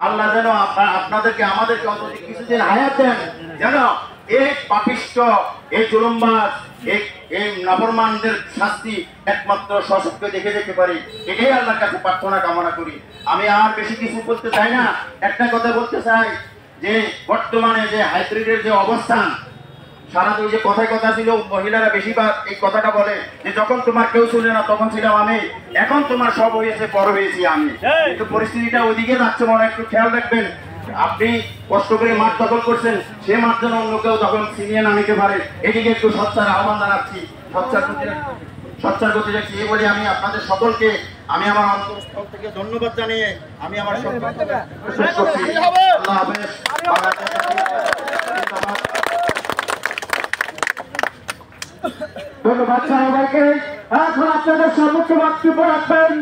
আল্লাহ যেন আপনাদেরকে আমাদেরকে অন্তত কিছুদিন হায়াত দেন, যেন এই পাপিষ্ট, এই জুলুমবাজ, এই নাফরমানদের শাস্তি একমাত্র সশক্ত দেখে যেতে পারি। এটাই আল্লাহর কাছে প্রার্থনা কামনা করি। আমি আর বেশি কিছু বলতে চাই না, একটা কথা বলতে চাই যে বর্তমানে যে হাইব্রিডের যে অবস্থান, সারা দুই যে কথায় কথা ছিল, মহিলারা বেশিরভাগ এই কথাটা বলে যে যখন তোমার কেউ ছিল না তখন ছিলাম আমি, এখন তোমার সব হয়েছে, বড় হয়েছি আমি। কিন্তু পরিস্থিতিটা ওইদিকে যাচ্ছে, মনে একটু খেয়াল রাখবেন। আপনি কষ্ট করে মাঠ দখল করছেন, সে মাঠ যেন অন্য কেউ দখল ছিনিয়ে না নিতে পারে, এদিকে একটু সচ্চার আহ্বান জানাচ্ছি, সচ্চার গতি রাখছি। এই বলে আমি আপনাদের সকলকে আমি আমার অন্তরস্থল থেকে ধন্যবাদ জানিয়ে আমি আমার বক্তব্য শেষ করছি। আল্লাহ হাফেজ। ধন্যবাদ সবাইকে। এখন আপনাদের সম্মুখে বক্তব্য রাখবেন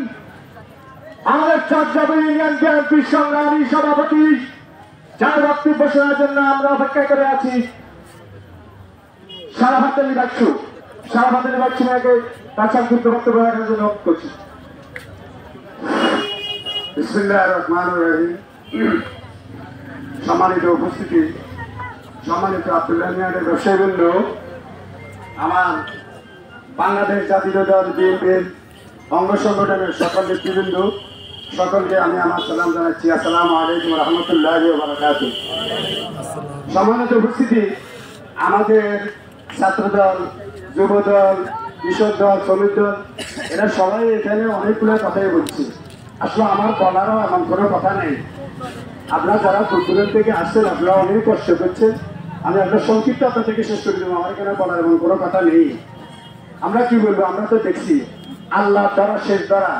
আমাদের চট্টগ্রাম ইউনিয়ন বিএনপির সংগ্রামী সভাপতি, যার বক্তব্য শোনার জন্য আমরা অপেক্ষা করে আছি। সারাফাত আলী বাচ্চু, সারাফাত আলী বাচ্চু ভাইকে তার সংক্ষিপ্ত বক্তব্য রাখার জন্য অনুরোধ করছি। বিসমিল্লাহির রহমানির রহিম। সম্মানিত উপস্থিতি, সম্মানিত আব্দুল্লাহ মিয়াদের ব্যবসায়ীবৃন্দ, আমার বাংলাদেশ জাতীয় দল বিএনপির অঙ্গ সংগঠনের সকল নেতৃবৃন্দ, সকলকে আমি আমার সালাম জানাচ্ছি। আসসালামু আলাইকুম রহমতুল্লাহি ওয়া বারাকাতুহু। সম্মানিত উপস্থিতি, আমাদের ছাত্রদল, যুবদল, কৃষক দল, শ্রমিক দল, এরা সবাই এখানে অনেকগুলো কথাই বলছে। আসলে আমার বলারও এমন কোনো কথা নেই। আপনারা যারা দূর থেকে আসছেন, আপনারা অনেক কষ্ট করছেন। আমি একটা সংক্ষিপ্ত আপনার থেকে শেষ করে দেবো, আমার এখানে বলার এমন কোনো কথা নেই। আমরা কি বলবো, আমরা তো দেখছি আল্লাহ দ্বারা শেষ দ্বারা